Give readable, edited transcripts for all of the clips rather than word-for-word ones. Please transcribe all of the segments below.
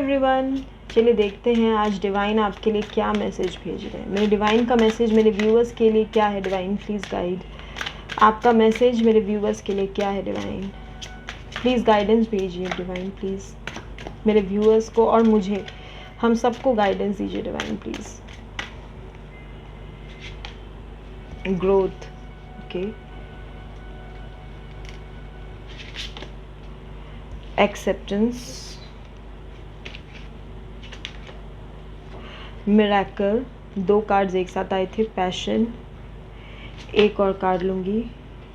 Everyone, चलिए देखते हैं आज डिवाइन आपके लिए क्या मैसेज भेज रहे हैं। मेरे डिवाइन का मैसेज मेरे व्यूअर्स के लिए क्या है? Divine please guide. आपका मैसेज मेरे व्यूअर्स के लिए क्या है? डिवाइन प्लीज़ गाइडेंस भेजिए। डिवाइन प्लीज़ मेरे व्यूअर्स को और मुझे, हम सबको गाइडेंस दीजिए। Divine please. Growth, okay, acceptance, miracle. 2 cards एक साथ आए थे। पैशन, एक और कार्ड लूँगी,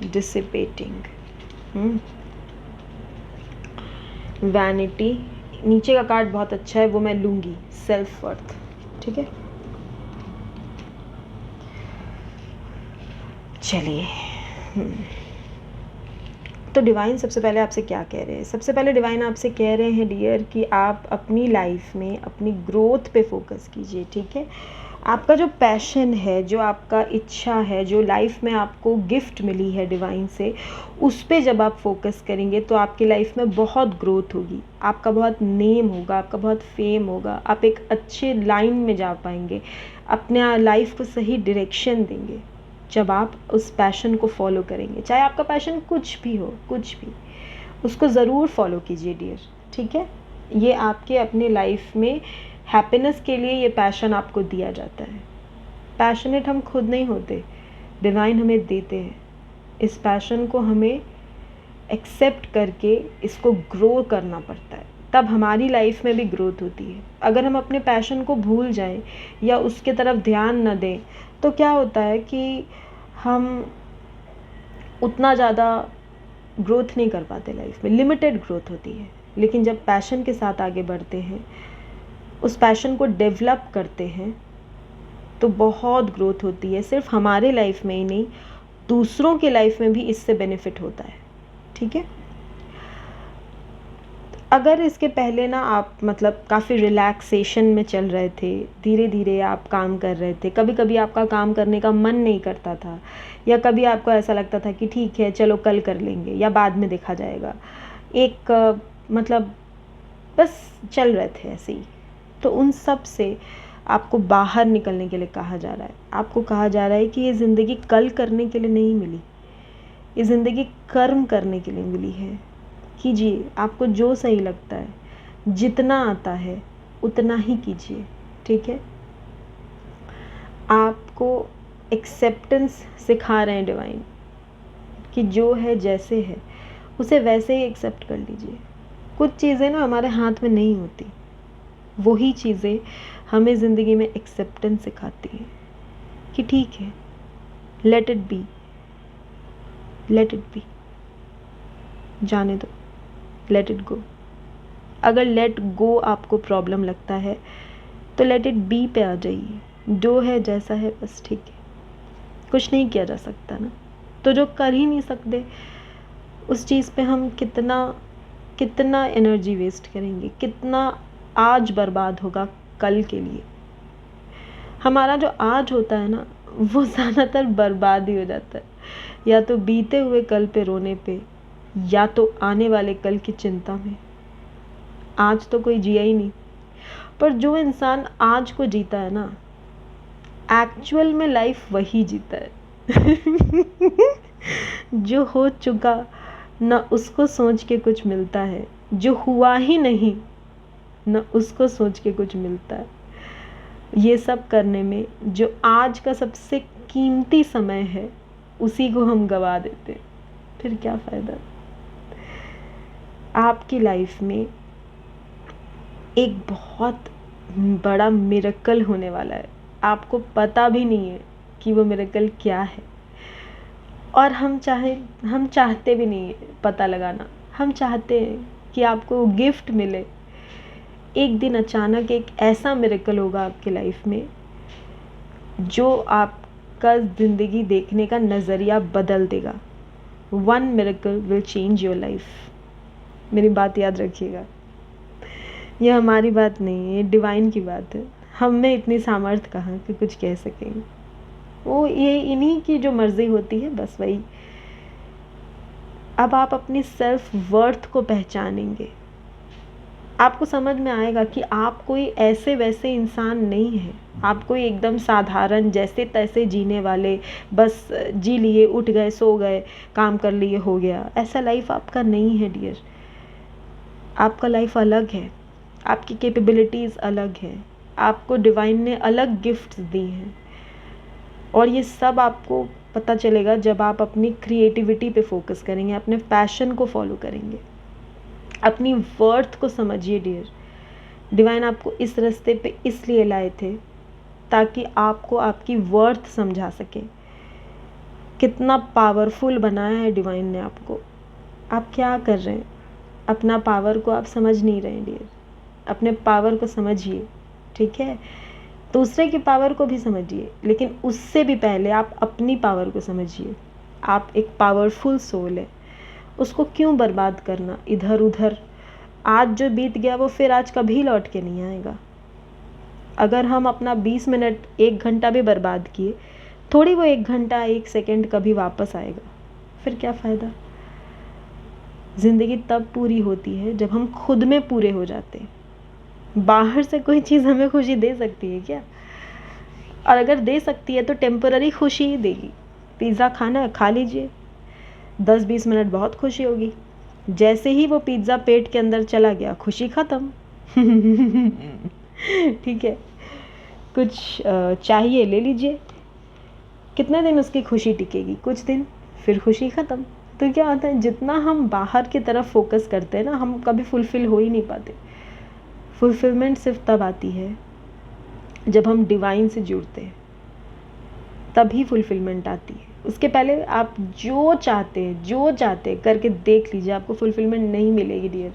डिसिपेटिंग, वैनिटी। नीचे का कार्ड बहुत अच्छा है, वो मैं लूँगी, सेल्फ वर्थ। ठीक है, चलिए। तो डिवाइन सबसे पहले आपसे क्या कह रहे हैं? सबसे पहले डिवाइन आपसे कह रहे हैं डियर कि आप अपनी लाइफ में अपनी ग्रोथ पे फोकस कीजिए। ठीक है, आपका जो पैशन है, जो आपका इच्छा है, जो लाइफ में आपको गिफ्ट मिली है डिवाइन से, उस पे जब आप फोकस करेंगे तो आपकी लाइफ में बहुत ग्रोथ होगी, आपका बहुत नेम होगा, आपका बहुत फेम होगा, आप एक अच्छे लाइन में जा पाएंगे, अपने लाइफ को सही डायरेक्शन देंगे जब आप उस पैशन को फॉलो करेंगे। चाहे आपका पैशन कुछ भी हो, कुछ भी, उसको ज़रूर फॉलो कीजिए डियर। ठीक है, ये आपके अपने लाइफ में हैप्पीनेस के लिए ये पैशन आपको दिया जाता है। पैशनेट हम खुद नहीं होते, डिवाइन हमें देते हैं। इस पैशन को हमें एक्सेप्ट करके इसको ग्रो करना पड़ता है, तब हमारी लाइफ में भी ग्रोथ होती है। अगर हम अपने पैशन को भूल जाएं या उसके तरफ ध्यान न दें तो क्या होता है कि हम उतना ज़्यादा ग्रोथ नहीं कर पाते, लाइफ में लिमिटेड ग्रोथ होती है। लेकिन जब पैशन के साथ आगे बढ़ते हैं, उस पैशन को डेवलप करते हैं, तो बहुत ग्रोथ होती है। सिर्फ हमारे लाइफ में ही नहीं, दूसरों के लाइफ में भी इससे बेनिफिट होता है। ठीक है, अगर इसके पहले ना आप मतलब काफ़ी रिलैक्सेशन में चल रहे थे, धीरे धीरे आप काम कर रहे थे, कभी कभी आपका काम करने का मन नहीं करता था, या कभी आपको ऐसा लगता था कि ठीक है चलो कल कर लेंगे या बाद में देखा जाएगा, एक मतलब बस चल रहे थे ऐसे ही, तो उन सब से आपको बाहर निकलने के लिए कहा जा रहा है। आपको कहा जा रहा है कि ये ज़िंदगी कल करने के लिए नहीं मिली, ये ज़िंदगी कर्म करने के लिए मिली है। कीजिए, आपको जो सही लगता है, जितना आता है उतना ही कीजिए। ठीक है, आपको एक्सेप्टेंस सिखा रहे हैं डिवाइन कि जो है जैसे है उसे वैसे ही एक्सेप्ट कर लीजिए। कुछ चीज़ें ना हमारे हाथ में नहीं होती, वही चीज़ें हमें ज़िंदगी में एक्सेप्टेंस सिखाती हैं कि ठीक है, let it be, let it be, जाने दो, लेट इट गो। अगर लेट गो आपको प्रॉब्लम लगता है तो लेट इट बी पे आ जाइए। जो है जैसा है बस ठीक है, कुछ नहीं किया जा सकता ना, तो जो कर ही नहीं सकते उस चीज़ पे हम कितना एनर्जी वेस्ट करेंगे, कितना आज बर्बाद होगा कल के लिए। हमारा जो आज होता है ना, वो ज़्यादातर बर्बाद ही हो जाता है, या तो बीते हुए कल पे रोने पे, या तो आने वाले कल की चिंता में। आज तो कोई जिया ही नहीं। पर जो इंसान आज को जीता है ना, एक्चुअल में लाइफ वही जीता है। जो हो चुका न उसको सोच के कुछ मिलता है, जो हुआ ही नहीं न उसको सोच के कुछ मिलता है। ये सब करने में जो आज का सबसे कीमती समय है उसी को हम गवा देते, फिर क्या फ़ायदा। आपकी लाइफ में एक बहुत बड़ा मिरेकल होने वाला है, आपको पता भी नहीं है कि वो मिरेकल क्या है, और हम चाहते भी नहीं है पता लगाना। हम चाहते हैं कि आपको गिफ्ट मिले। एक दिन अचानक एक ऐसा मिरेकल होगा आपकी लाइफ में जो आपका ज़िंदगी देखने का नज़रिया बदल देगा। One miracle will change your life. मेरी बात याद रखिएगा, ये हमारी बात नहीं है, ये डिवाइन की बात है। हम में इतनी सामर्थ्य कहाँ कि कुछ कह सकें, वो ये इन्हीं की जो मर्ज़ी होती है, बस वही। अब आप अपनी सेल्फ वर्थ को पहचानेंगे, आपको समझ में आएगा कि आप कोई ऐसे वैसे इंसान नहीं है, आप कोई एकदम साधारण जैसे तैसे जीने वाले, बस जी लिए, उठ गए, सो गए, काम कर लिए, हो गया, ऐसा लाइफ आपका नहीं है डियर। आपका लाइफ अलग है, आपकी कैपेबिलिटीज़ अलग है, आपको डिवाइन ने अलग गिफ्ट्स दी हैं, और ये सब आपको पता चलेगा जब आप अपनी क्रिएटिविटी पे फोकस करेंगे, अपने पैशन को फॉलो करेंगे। अपनी वर्थ को समझिए डियर। डिवाइन आपको इस रास्ते पे इसलिए लाए थे ताकि आपको आपकी वर्थ समझा सके। कितना पावरफुल बनाया है डिवाइन ने आपको। आप क्या कर रहे हैं? अपना पावर को आप समझ नहीं रहे हैं डियर। अपने पावर को समझिए, ठीक है? दूसरे की पावर को भी समझिए, लेकिन उससे भी पहले आप अपनी पावर को समझिए। आप एक पावरफुल सोल है, उसको क्यों बर्बाद करना इधर उधर? आज जो बीत गया वो फिर आज कभी लौट के नहीं आएगा। अगर हम अपना 20 मिनट 1 घंटा भी बर्बाद किए, थोड़ी वो 1 घंटा 1 सेकंड कभी वापस आएगा, फिर क्या फ़ायदा? ज़िंदगी तब पूरी होती है जब हम खुद में पूरे हो जाते हैं। बाहर से कोई चीज़ हमें खुशी दे सकती है क्या? और अगर दे सकती है तो टेम्पररी खुशी ही देगी। पिज़्ज़ा खाना है, खा लीजिए, 10-20 मिनट बहुत खुशी होगी। जैसे ही वो पिज़्ज़ा पेट के अंदर चला गया, खुशी ख़त्म। ठीक है, कुछ चाहिए ले लीजिए, कितने दिन उसकी खुशी टिकेगी? कुछ दिन, फिर खुशी ख़त्म। तो क्या होता है, जितना हम बाहर की तरफ फोकस करते हैं ना, हम कभी फुलफ़िल हो ही नहीं पाते। फुलफिलमेंट सिर्फ तब आती है जब हम डिवाइन से जुड़ते हैं, तभी फुलफिलमेंट आती है। उसके पहले आप जो चाहते हैं करके देख लीजिए, आपको फुलफिलमेंट नहीं मिलेगी डियर।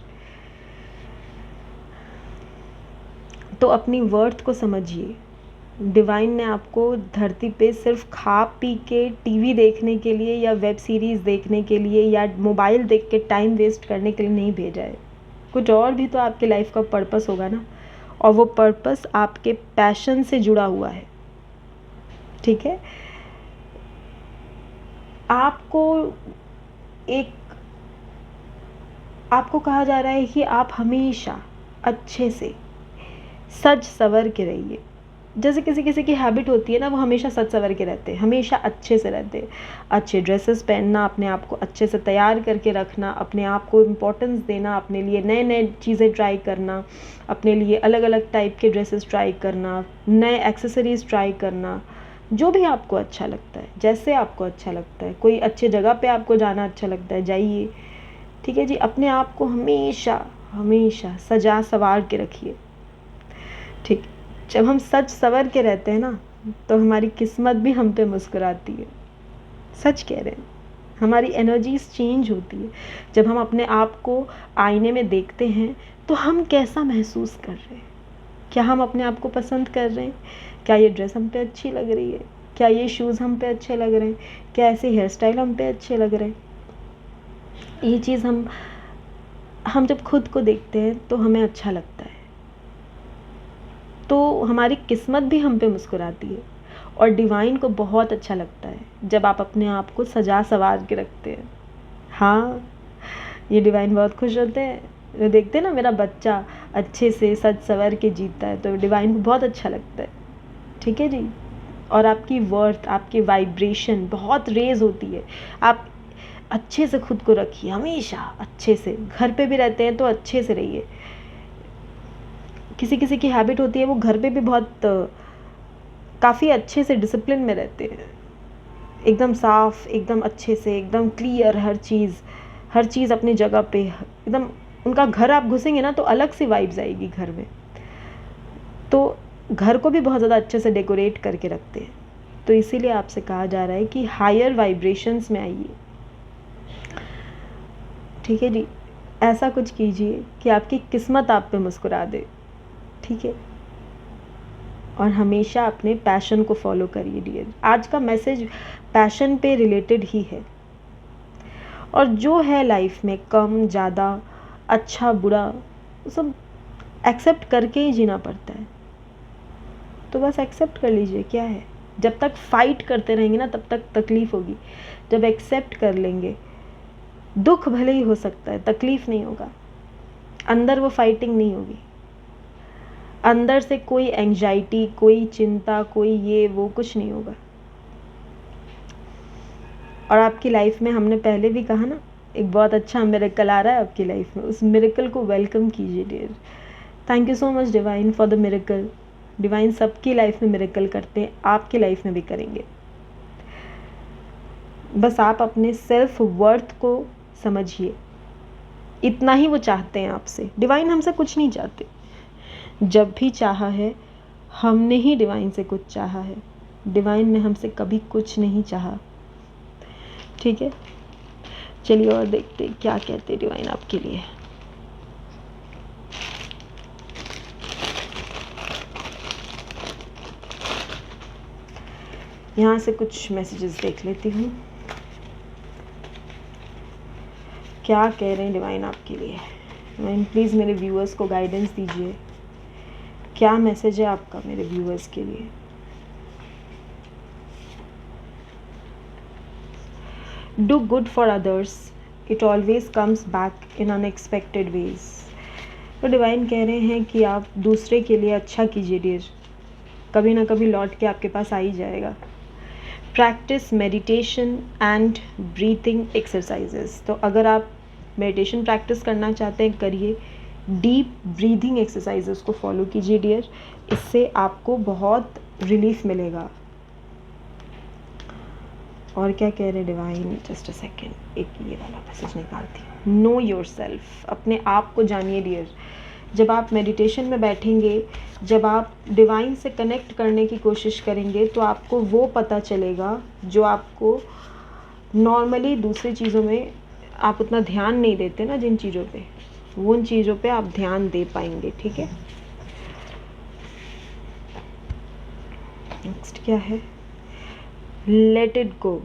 तो अपनी वर्थ को समझिए। डिवाइन ने आपको धरती पे सिर्फ खा पी के टीवी देखने के लिए या वेब सीरीज़ देखने के लिए या मोबाइल देख के टाइम वेस्ट करने के लिए नहीं भेजा है। कुछ और भी तो आपके लाइफ का पर्पस होगा ना, और वो पर्पस आपके पैशन से जुड़ा हुआ है, ठीक है? आपको कहा जा रहा है कि आप हमेशा अच्छे से सज सवर के रहिए। जैसे किसी किसी की हैबिट होती है ना, वो हमेशा सज सवर के रहते हैं, हमेशा अच्छे से रहते हैं। अच्छे ड्रेसेस पहनना, अपने आप को अच्छे से तैयार करके रखना, अपने आप को इम्पोर्टेंस देना, अपने लिए नए नए चीज़ें ट्राई करना, अपने लिए अलग अलग टाइप के ड्रेसेस ट्राई करना, नए एक्सेसरीज़ ट्राई करना, जो भी आपको अच्छा लगता है, जैसे आपको अच्छा लगता है। कोई अच्छे जगह पे आपको जाना अच्छा लगता है, जाइए, ठीक है जी। अपने आप को हमेशा हमेशा सजा सवार के रखिए, ठीक। जब हम सच सवर के रहते हैं ना, तो हमारी किस्मत भी हम पे मुस्कुराती है। सच कह रहे हैं, हमारी एनर्जीज चेंज होती है। जब हम अपने आप को आईने में देखते हैं तो हम कैसा महसूस कर रहे हैं? क्या हम अपने आप को पसंद कर रहे हैं? क्या ये ड्रेस हम पे अच्छी लग रही है? क्या ये शूज़ हम पे अच्छे लग रहे हैं? क्या ऐसे हेयर स्टाइल हम पे अच्छे लग रहे हैं? ये चीज़ हम जब खुद को देखते हैं तो हमें अच्छा लगता है, तो हमारी किस्मत भी हम पे मुस्कुराती है। और डिवाइन को बहुत अच्छा लगता है जब आप अपने आप को सजा सवार के रखते हैं। हाँ, ये डिवाइन बहुत खुश होते हैं। वो देखते हैं ना, मेरा बच्चा अच्छे से सज सवर के जीता है, तो डिवाइन को बहुत अच्छा लगता है, ठीक है जी। और आपकी वर्थ, आपकी वाइब्रेशन बहुत रेज होती है। आप अच्छे से खुद को रखिए, हमेशा अच्छे से। घर पे भी रहते हैं तो अच्छे से रहिए। किसी किसी की हैबिट होती है, वो घर पे भी बहुत काफ़ी अच्छे से डिसिप्लिन में रहते हैं, एकदम साफ, एकदम अच्छे से, एकदम क्लियर, हर चीज़ अपनी जगह पे, एकदम। उनका घर आप घुसेंगे ना तो अलग सी वाइब्स आएगी घर में। तो घर को भी बहुत ज़्यादा अच्छे से डेकोरेट करके रखते हैं। तो इसीलिए आपसे कहा जा रहा है कि हायर वाइब्रेशंस में आइए, ठीक है जी। ऐसा कुछ कीजिए कि आपकी किस्मत आप पे मुस्कुरा दे, ठीक है। और हमेशा अपने पैशन को फॉलो करिए डियर। आज का मैसेज पैशन पे रिलेटेड ही है। और जो है लाइफ में कम ज़्यादा, अच्छा बुरा, सब एक्सेप्ट करके ही जीना पड़ता है। तो बस एक्सेप्ट कर लीजिए, क्या है। जब तक फाइट करते रहेंगे ना, तब तक तकलीफ़ होगी। जब एक्सेप्ट कर लेंगे, दुख भले ही हो सकता है, तकलीफ़ नहीं होगा। अंदर वो फाइटिंग नहीं होगी, अंदर से कोई एंजाइटी, कोई चिंता, कोई ये वो कुछ नहीं होगा। और आपकी लाइफ में, हमने पहले भी कहा ना, एक बहुत अच्छा मिरेकल आ रहा है आपकी लाइफ में, उस मिरेकल को वेलकम कीजिए dear. Thank you so much divine for the miracle. Divine सबकी लाइफ में मिरेकल करते हैं, आपकी लाइफ में भी करेंगे। बस आप अपने सेल्फ वर्थ को समझिए, इतना ही वो चाहते हैं आपसे। डिवाइन हमसे कुछ नहीं चाहते, जब भी चाहा है हमने ही डिवाइन से कुछ चाहा है, डिवाइन ने हमसे कभी कुछ नहीं चाहा। ठीक है, चलिए और देखते हैं क्या कहते हैं डिवाइन आपके लिए। यहाँ से कुछ मैसेजेस देख लेती हूँ, क्या कह रहे हैं डिवाइन आपके लिए। डिवाइन प्लीज़ मेरे व्यूअर्स को गाइडेंस दीजिए, क्या मैसेज है आपका मेरे व्यूअर्स के लिए। Do good for others, it always comes back in unexpected ways. तो डिवाइन कह रहे हैं कि आप दूसरे के लिए अच्छा कीजिए डियर, कभी ना कभी लौट के आपके पास आ ही जाएगा। Practice meditation and breathing exercises. तो अगर आप मेडिटेशन प्रैक्टिस करना चाहते हैं, करिए। डीप ब्रीदिंग एक्सरसाइजेस को फॉलो कीजिए डियर, इससे आपको बहुत रिलीफ मिलेगा। और क्या कह रहे डिवाइन, जस्ट अ सेकेंड, एक ये वाला मैसेज निकालती हूँ। नो योर सेल्फ, अपने आप को जानिए डियर। जब आप मेडिटेशन में बैठेंगे, जब आप डिवाइन से कनेक्ट करने की कोशिश करेंगे, तो आपको वो पता चलेगा जो आपको नॉर्मली दूसरी चीज़ों में आप उतना ध्यान नहीं देते ना, जिन चीज़ों पे, वो उन चीज़ों पे आप ध्यान दे पाएंगे। ठीक है, नेक्स्ट क्या है, let it go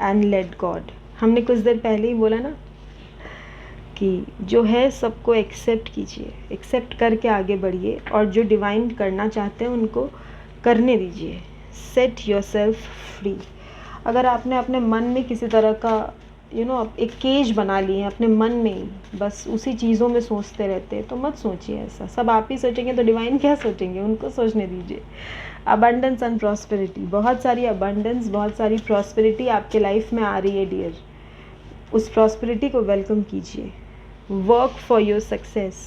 and let God. हमने कुछ देर पहले ही बोला ना कि जो है सबको एक्सेप्ट कीजिए, एक्सेप्ट करके आगे बढ़िए, और जो डिवाइन करना चाहते हैं उनको करने दीजिए। Set your self free. अगर आपने अपने मन में किसी तरह का एक केज बना लिए अपने मन में ही, बस उसी चीज़ों में सोचते रहते हैं, तो मत सोचिए ऐसा। सब आप ही सोचेंगे तो डिवाइन क्या सोचेंगे, उनको सोचने दीजिए। अबंडेंस एंड प्रॉस्पेरिटी, बहुत सारी अबंडेंस, बहुत सारी प्रॉस्पेरिटी आपके लाइफ में आ रही है डियर। उस प्रॉस्पेरिटी को वेलकम कीजिए। Work for your success.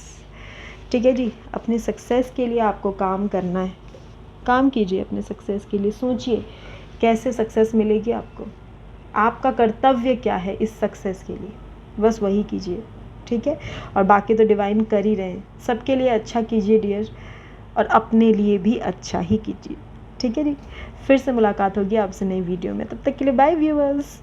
ठीक है जी, अपने सक्सेस के लिए आपको काम करना है, काम कीजिए अपने सक्सेस के लिए। सोचिए कैसे सक्सेस मिलेगी आपको, आपका कर्तव्य क्या है इस सक्सेस के लिए, बस वही कीजिए। ठीक है, और बाकी तो डिवाइन कर ही रहे हैं। सबके लिए अच्छा कीजिए डियर, और अपने लिए भी अच्छा ही कीजिए। ठीक है जी, फिर से मुलाकात होगी आपसे नई वीडियो में, तब तक के लिए बाय व्यूअर्स।